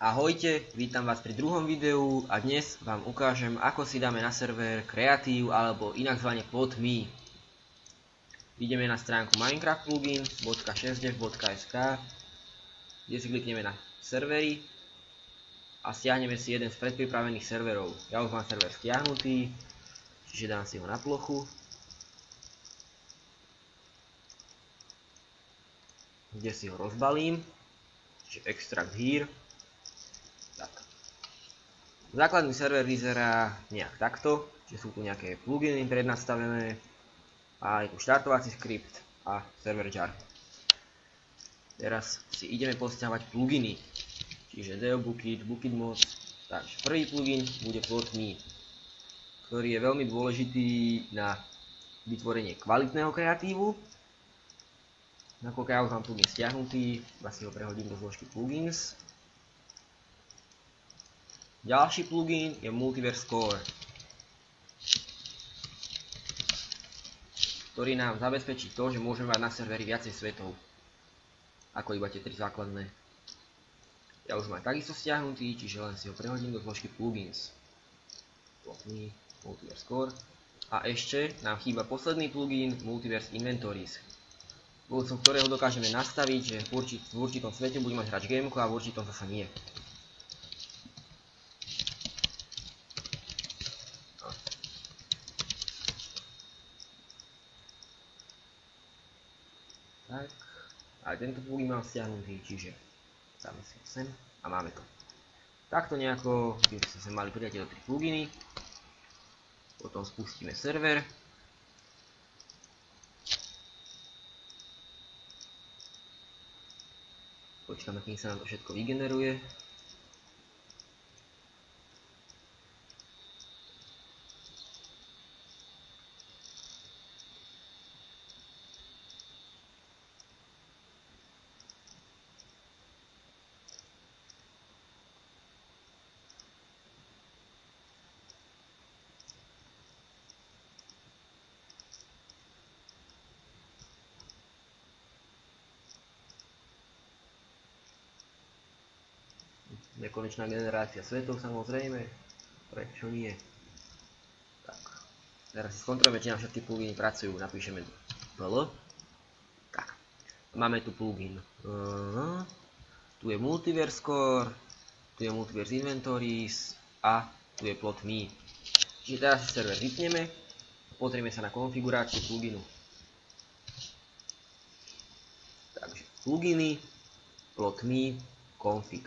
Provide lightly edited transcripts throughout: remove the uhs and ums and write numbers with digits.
Ahojte, vítam vás pri druhom videu a dnes vám ukážem, ako si dáme na server Creative alebo inak zvané Plot.me. Ideme na stránku minecraftplugin.6dev.sk, kde si klikneme na servery a stiahneme si jeden z predpripravených serverov. Ja už mám server stiahnutý, čiže dám si ho na plochu. Kde si ho rozbalím, čiže extract here. Tak. Základný server vyzerá nejak takto, čiže sú tu nejaké pluginy prednastavené a je tu štartovací skript a server jar. Teraz si ideme posťahovať pluginy, čiže Deobookit, Bookitmods. Takže prvý plugin bude Plot.me, ktorý je veľmi dôležitý na vytvorenie kvalitného kreatívu. Nakoľko ja už mám plugin stiahnutý, si ho prehodím do zložky plugins. Ďalší plugin je Multiverse Core, ktorý nám zabezpečí to, že môžeme mať na serveri viacej svetov ako iba tie 3 základné. Ja už mám takisto stiahnutý, čiže len si ho prehodím do zložky plugins. Plot.me, Multiverse Core. A ešte nám chýba posledný plugin Multiverse Inventories, pomocou ktorého dokážeme nastaviť, že v určitom svete bude mať hráč GMko a v určitom zasa nie. Tak, aj tento plugin mám stiahnutý, čiže dáme si ho sem a máme to. Takto nejako by sme sa mali pridať do 3 pluginy. Potom spustíme server. Počkáme, kým sa nám to všetko vygeneruje. Nekonečná generácia svetov, samozrejme. Prečo nie? Tak. Teraz si skontrolujeme, či nám všetky pluginy pracujú. Napíšeme bl. Tak. Máme tu plugin. Tu je Multiverse Core, tu je Multiverse Inventories a tu je Plot.me. Čiže teraz si server vypneme a pozrieme sa na konfiguráciu pluginu. Takže pluginy, Plot.me, config.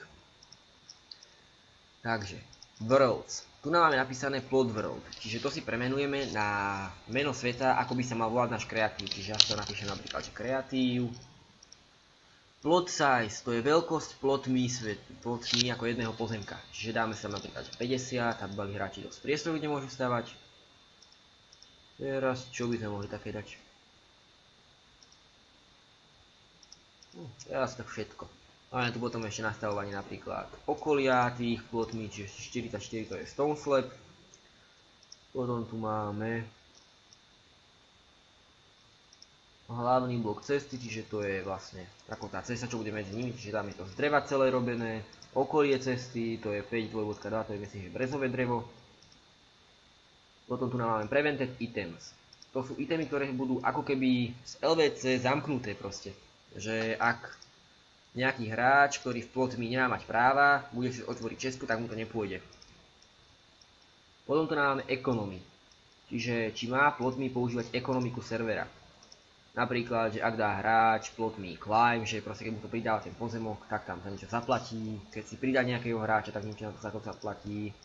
Takže, worlds. Tu nám máme napísané plot world, čiže to si premenujeme na meno sveta, ako by sa mal volať náš kreatív. Čiže ja si to napíšem napríklad, že kreatív. Plot size, to je veľkosť Plot.me ako jedného pozemka. Čiže dáme sa napríklad 50, aby mali hráči dosť priestoru, kde môžu stavať. Teraz, čo by sme mohli také dať? Teraz tak všetko. Máme tu potom ešte nastavovanie napríklad okolia tých Plot.me, čiže 44 to je Stone Slab. Potom tu máme hlavný blok cesty, čiže to je vlastne taká tá cesta, čo bude medzi nimi, čiže tam je to z dreva celé robené. Okolie cesty, to je 5.2.2, to je myslím, že brezové drevo. Potom tu máme Prevented Items. To sú itemy, ktoré budú ako keby z LVC zamknuté proste. Že ak nejaký hráč, ktorý v Plot.me nemá mať práva, bude si otvoriť čestku, tak mu to nepôjde. Potom tu máme Economy. Čiže či má Plot.me používať ekonomiku servera. Napríklad, že ak dá hráč Plot.me Climb, že proste keď mu to pridá ten pozemok, tak tam sa niečo zaplatí. Keď si pridá nejakého hráča, tak niečo za to zaplatí.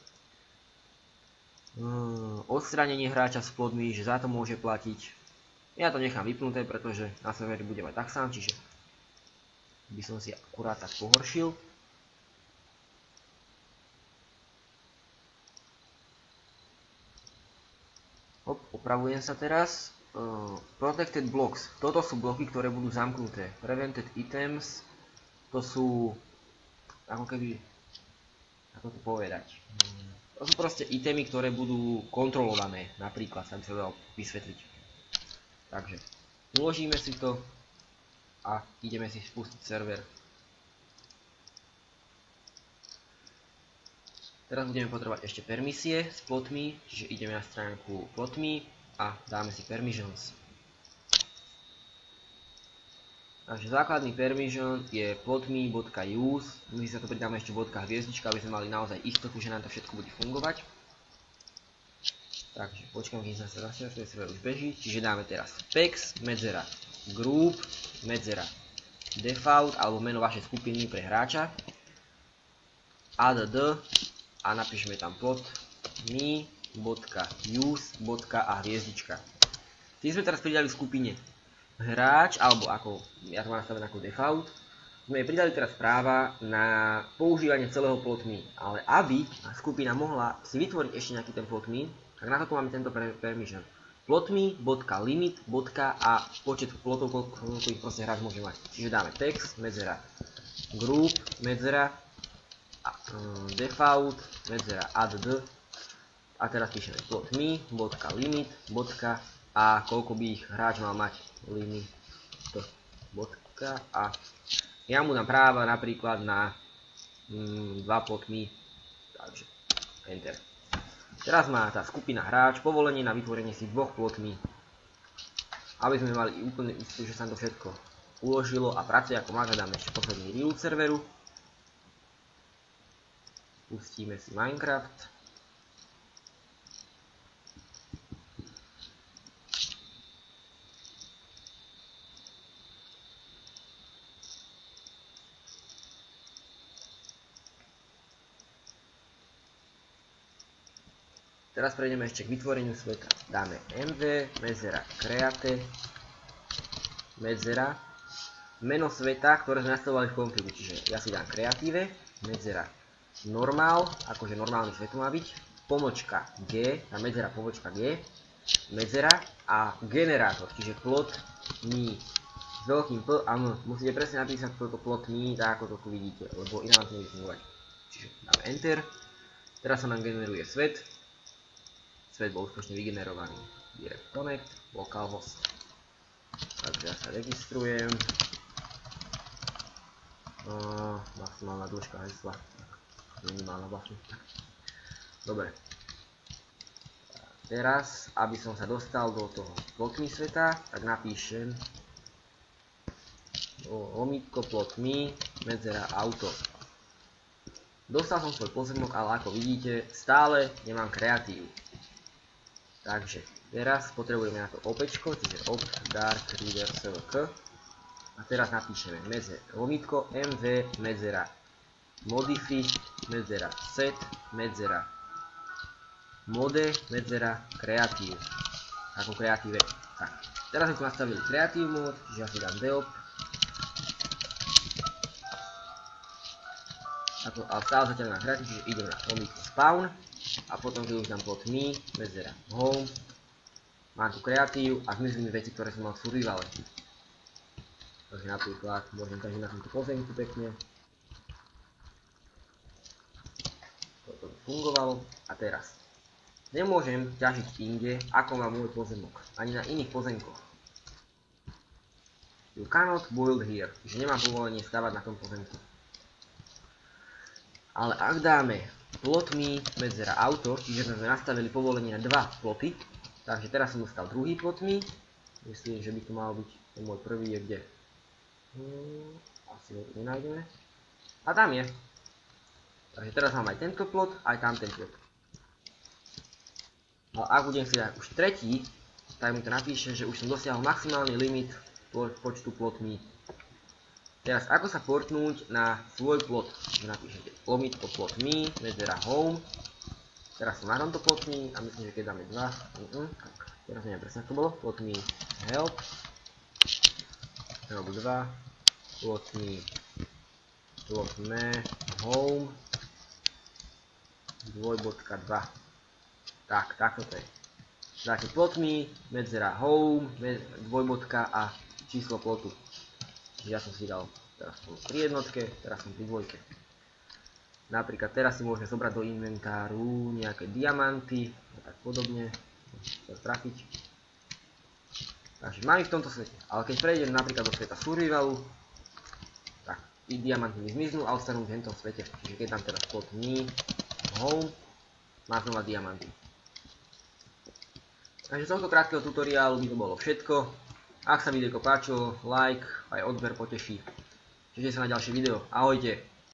Odstránenie hráča z Plot.me, že za to môže platiť. Ja to nechám vypnuté, pretože na serveri bude mať tak sám, čiže by som si akurát tak pohoršil. Hop, opravujem sa teraz. Protected blocks. Toto sú bloky, ktoré budú zamknuté. Prevented items. To sú ako keby, ako to povedať. To sú proste itemy, ktoré budú kontrolované. Napríklad sa by sa dalo vysvetliť. Takže uložíme si to a ideme si spustiť server. Teraz budeme potrebovať ešte permisie s plotmi, čiže ideme na stránku plotmi a dáme si permissions. Takže základný permission je plotme.use, my si sa to pridáme ešte bodka hviezdička, aby sme mali naozaj istotu, že nám to všetko bude fungovať. Takže počkám, kým sa to už beží, čiže dáme teraz pex, medzera, group, medzera, default alebo meno vašej skupiny pre hráča, add a napíšeme tam plotme.use a hviezdička. Tým sme teraz pridali v skupine hráč, alebo ako ja to mám nastavené ako default, sme pridali teraz práva na používanie celého plotme, ale aby skupina mohla si vytvoriť ešte nejaký ten plotme, tak na to máme tento permission. Plotme.limit a počet plotov, koľko ich proste hráč môže mať. Čiže dáme text, medzera, group, medzera, default, medzera, add a teraz píšeme plotme.limit a koľko by ich hráč mal mať, limit, a ja mu dám práva napríklad na 2 plotmy, takže enter. Teraz má tá skupina hráč povolenie na vytvorenie si 2 plotmy, aby sme mali úplne istú, že sa to všetko uložilo a pracuje ako má. Dáme ešte posledný reload serveru. Pustíme si Minecraft. Teraz prejdeme ešte k vytvoreniu sveta. Dáme mv, medzera, create, medzera, meno sveta, ktoré sme nastavovali v konfigu. Čiže ja si dám creative, medzera, normal, akože normálny svet má byť, pomočka g, tá medzera pomočka g, medzera a generátor, čiže plotme s veľkým P a M. Musíte presne napísať toto plotme, tak ako to tu vidíte, lebo iná vám to nebude fungovať. Čiže dáme enter. Teraz sa nám generuje svet. Svet bol úspešne vygenerovaný. Direct connect, localhost. Takže ja sa registrujem. Maximálna dĺžka hesla. Minimálna vlastne. Dobre. Teraz, aby som sa dostal do toho plotme sveta, tak napíšem lomítko plotme, medzera auto. Dostal som svoj pozemok, ale ako vidíte, stále nemám kreatívu. Takže teraz potrebujeme na to opečko, čiže op dark reader svk. A teraz napíšeme lomítko mv medzera modify medzera set medzera mode medzera kreatív. Ako kreatíve. Tak. Teraz sme tu nastavili kreatív mod, čiže ja si dám deop. Ale stále zatiaľ na kreatív, čiže idem na lomítko spawn. A potom keď už dám plotme, medzera home, mám tu kreatív a zmizli mi veci, ktoré som mal v survivale. Takže napríklad môžem ťažiť na tomto pozemku pekne. Toto fungovalo. A teraz nemôžem ťažiť inde, ako má môj pozemok. Ani na iných pozemkoch. You cannot build here. Čiže nemám povolenie stavať na tom pozemku. Ale ak dáme plotme medzera auto, čiže sme nastavili povolenie na 2 ploty, takže teraz som dostal druhý plotme. Myslím, že by to mal byť, ten môj prvý je kde? Asi ho tu nenájdeme. A tam je. Takže teraz mám aj tento plot, aj tam ten plot. Ale ak budem si dať už tretí, tak mi to napíše, že už som dosiahol maximálny limit počtu plotmi. Teraz ako sa portnúť na svoj plot? Napíšete lomítko plotme, medzera home. Teraz som na tomto plotme a myslím, že keď dáme 2, tak teraz neviem presne ako to bolo. Plotme help 2, plotme home 2.2. Tak, takto to je. Dáte plotme, medzera home, dvojbodka a číslo plotu. Ja som si dal teraz pri jednotke, teraz som pri dvojke. Napríklad teraz si môžeme zobrať do inventáru nejaké diamanty a tak podobne. Chcem trafiť. Takže mám ich v tomto svete. Ale keď prejdem napríklad do sveta survivalu, tak tí diamanty mi zmiznú a ostanú v tomto svete. Čiže keď dám teraz plotme home, má znova diamanty. Takže z tohto krátkeho tutoriálu by to bolo všetko. Ak sa videjko páčilo, like, aj odber poteší. Teším sa na ďalšie video. Ahojte!